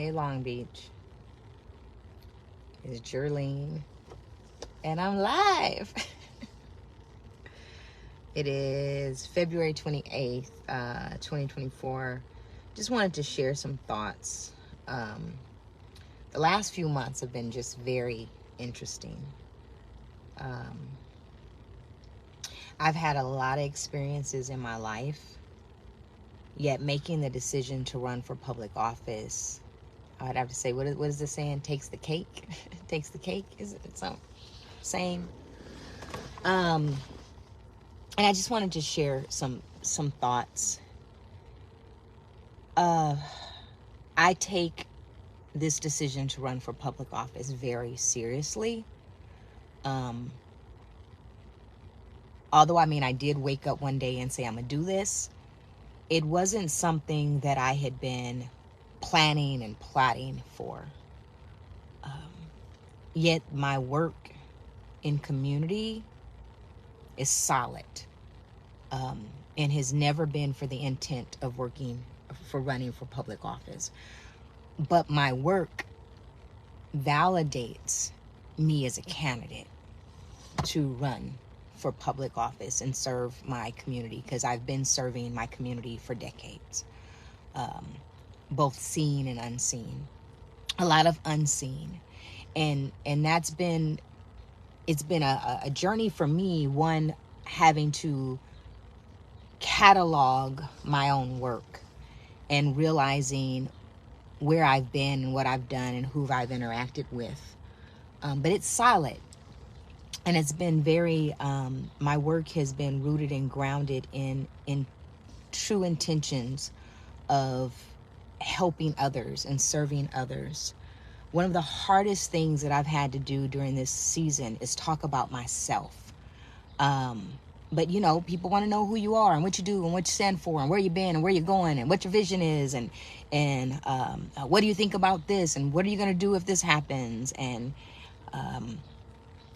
Hey, Long Beach. It's Jerlene, and I'm live. It is February 28th, 2024. Just wanted to share some thoughts. The last few months have been just very interesting. I've had a lot of experiences in my life, yet making the decision to run for public office, I'd have to say, what is the saying? Takes the cake. Takes the cake. Is it some saying? And I just wanted to share some thoughts. I take this decision to run for public office very seriously. Although, I did wake up one day and say, I'm going to do this. It wasn't something that I had been planning and plotting for. Yet my work in community is solid, and has never been for the intent of running for public office. But my work validates me as a candidate to run for public office and serve my community, because I've been serving my community for decades, both seen and unseen. A lot of unseen, and it's been a journey for me. One, having to catalog my own work and realizing where I've been and what I've done and who I've interacted with. But it's solid. And it's been very, my work has been rooted and grounded in true intentions of helping others and serving others. One of the hardest things that I've had to do during this season is talk about myself. But people want to know who you are and what you do and what you stand for and where you've been and where you're going and what your vision is and what do you think about this and what are you going to do if this happens, and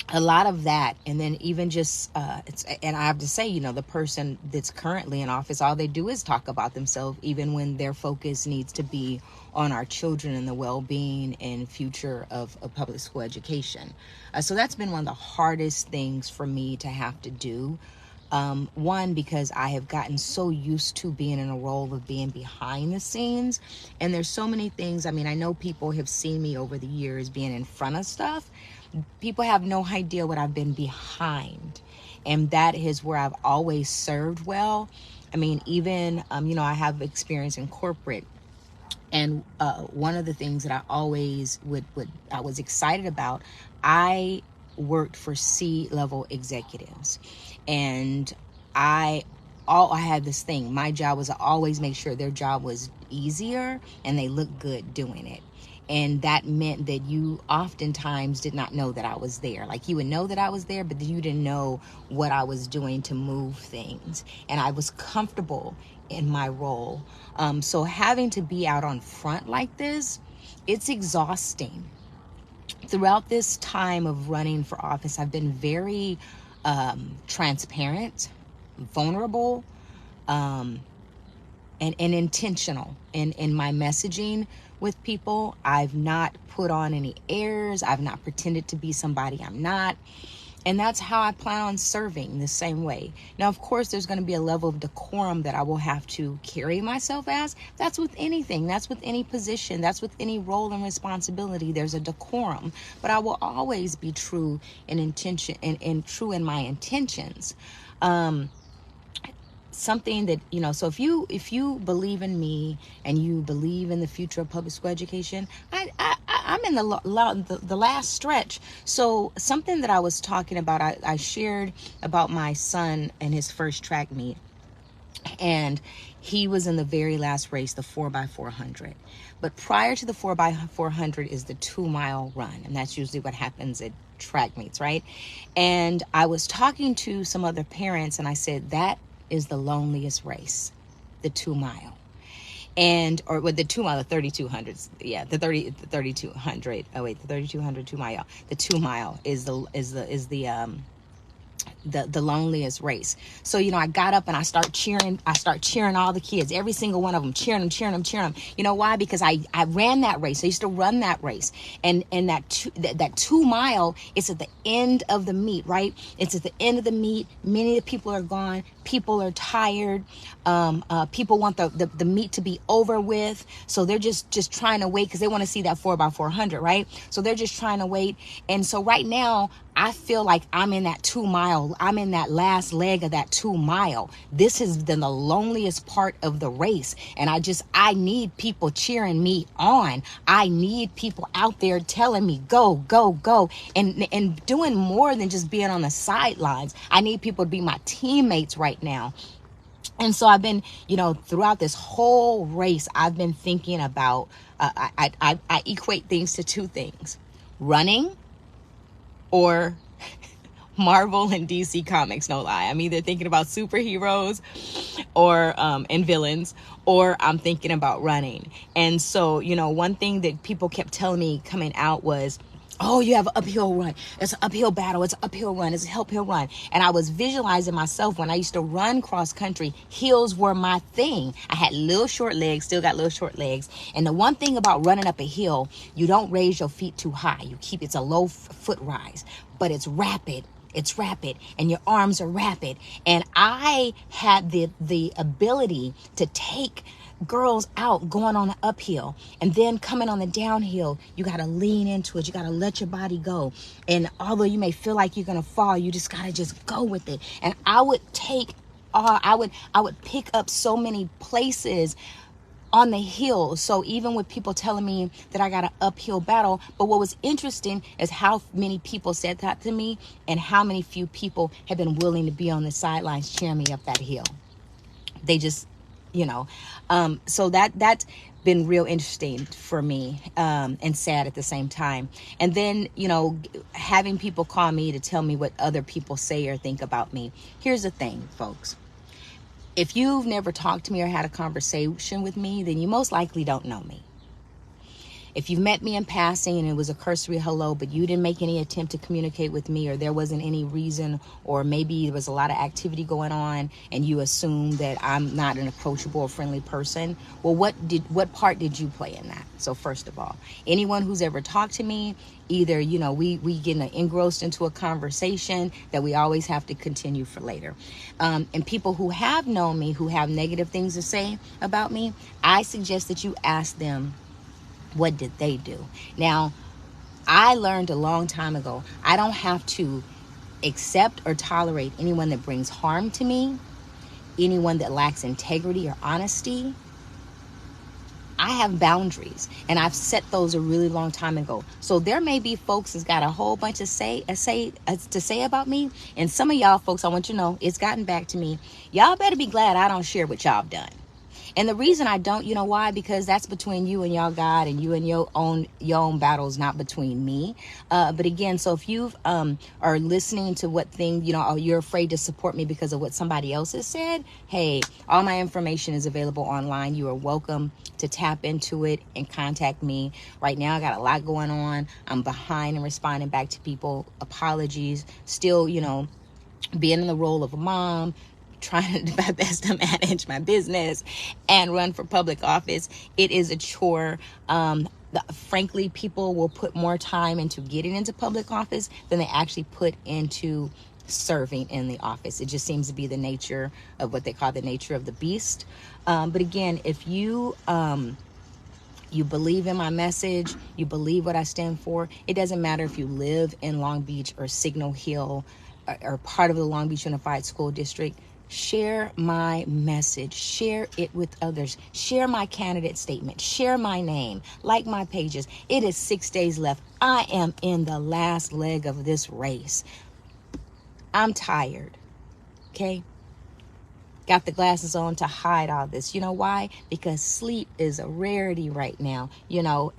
a lot of that. And then even just and I have to say, the person that's currently in office, all they do is talk about themselves, even when their focus needs to be on our children and the well-being and future of public school education. So that's been one of the hardest things for me to have to do. One, because I have gotten so used to being in a role of being behind the scenes, and there's so many things. I know people have seen me over the years being in front of stuff. People have no idea what I've been behind, and that is where I've always served well. Even I have experience in corporate, and one of the things that I always I was excited about, I worked for C-level executives, and I had this thing. My job was to always make sure their job was easier and they looked good doing it. And that meant that you oftentimes did not know that I was there. Like, you would know that I was there, but you didn't know what I was doing to move things. And I was comfortable in my role. So having to be out on front like this, it's exhausting. Throughout this time of running for office, I've been very transparent, vulnerable, and intentional in my messaging with people. I've not put on any airs. I've not pretended to be somebody I'm not. And that's how I plan on serving, the same way. Now, of course, there's going to be a level of decorum that I will have to carry myself as. That's with anything. That's with any position. That's with any role and responsibility. There's a decorum. But I will always be true in intention and true in my intentions. Something that, so if you believe in me and you believe in the future of public school education, I'm in the last stretch. So something that I was talking about, I shared about my son and his first track meet, and he was in the very last race, the 4x400. But prior to the 4x400 is the 2-mile run, and that's usually what happens at track meets, right? And I was talking to some other parents, and I said, that is the loneliest race, the 2-mile. Or with the 2-mile, the 3,200s. Yeah, the 3,200. Oh wait, the 3,200 2-mile. The 2-mile is the the loneliest race. So, you know, I got up and I start cheering all the kids, every single one of them, cheering them. You know why? Because I ran that race. I used to run that race. And that 2 mile, it's at the end of the meet, right? It's at the end of the meet. Many of the people are gone. People are tired. People want the meet to be over with. So they're just trying to wait because they want to see that 4x400, right? So they're just trying to wait. And so right now, I feel like I'm in that 2 mile. I'm in that last leg of that 2 mile. This has been the loneliest part of the race. And I need people cheering me on. I need people out there telling me, go, go, go. And doing more than just being on the sidelines. I need people to be my teammates right now. And so I've been, you know, throughout this whole race, I've been thinking about, I equate things to 2 things: running or Marvel and DC comics, no lie. I'm either thinking about superheroes or and villains, or I'm thinking about running. And so, you know, one thing that people kept telling me coming out was, oh, you have an uphill run. It's an uphill battle. It's an uphill run. It's an uphill run. And I was visualizing myself when I used to run cross country. Hills were my thing. I had little short legs, still got little short legs. And the one thing about running up a hill, you don't raise your feet too high. It's a low foot rise, but it's rapid. It's rapid, and your arms are rapid. And I had the ability to take girls out going on an uphill, and then coming on the downhill, you got to lean into it. You got to let your body go. And although you may feel like you're going to fall, you just got to just go with it. And I would pick up so many places on the hill. So even with people telling me that I got an uphill battle, but what was interesting is how many people said that to me, and how many few people have been willing to be on the sidelines cheering me up that hill. They just, you know, so that's been real interesting for me, and sad at the same time. And then, you know, having people call me to tell me what other people say or think about me. Here's the thing, folks. If you've never talked to me or had a conversation with me, then you most likely don't know me. If you've met me in passing and it was a cursory hello, but you didn't make any attempt to communicate with me, or there wasn't any reason, or maybe there was a lot of activity going on and you assume that I'm not an approachable or friendly person, well, what part did you play in that? So first of all, anyone who's ever talked to me, either, you know, we get engrossed into a conversation that we always have to continue for later. And people who have known me, who have negative things to say about me, I suggest that you ask them, what did they do? Now, I learned a long time ago, I don't have to accept or tolerate anyone that brings harm to me, anyone that lacks integrity or honesty. I have boundaries, and I've set those a really long time ago. So there may be folks that's got a whole bunch of to say about me, and some of y'all folks, I want you to know, it's gotten back to me. Y'all better be glad I don't share what y'all have done. And the reason I don't, you know why? Because that's between you and your God, and you and your own battles, not between me. But again, so if you are listening to what thing, you know, or you're afraid to support me because of what somebody else has said, hey, all my information is available online. You are welcome to tap into it and contact me. Right now, I got a lot going on. I'm behind in responding back to people. Apologies. Still, you know, being in the role of a mom, trying to do my best to manage my business and run for public office. It is a chore. Frankly, people will put more time into getting into public office than they actually put into serving in the office. It just seems to be the nature of what they call the nature of the beast. But again, if you believe in my message, you believe what I stand for, it doesn't matter if you live in Long Beach or Signal Hill or part of the Long Beach Unified School District. Share my message, share it with others, share my candidate statement, share my name, like my pages. It is 6 days left. I am in the last leg of this race. I'm tired, okay? Got the glasses on to hide all this. You know why? Because sleep is a rarity right now, you know,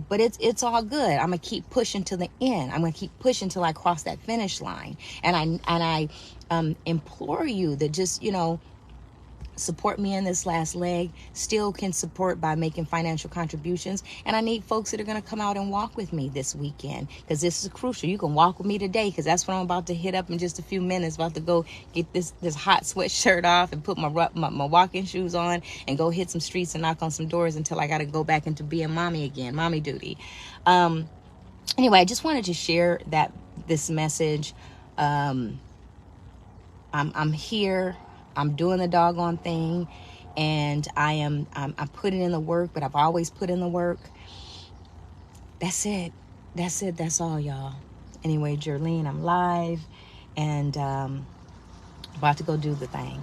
but it's all good. I'm gonna keep pushing to the end. I'm gonna keep pushing till I cross that finish line. And I implore you that just, you know, support me in this last leg still can support by making financial contributions. And I need folks that are going to come out and walk with me this weekend, because this is crucial. You can walk with me today, because that's what I'm about to hit up in just a few minutes. About to go get this hot sweatshirt off and put my walking shoes on and go hit some streets and knock on some doors until I got to go back into being mommy again, mommy duty. Anyway, I just wanted to share this message. I'm here. I'm doing the doggone thing, and I'm putting in the work, but I've always put in the work. That's it. That's all, y'all. Anyway, Jerlene, I'm live, and about to go do the thing.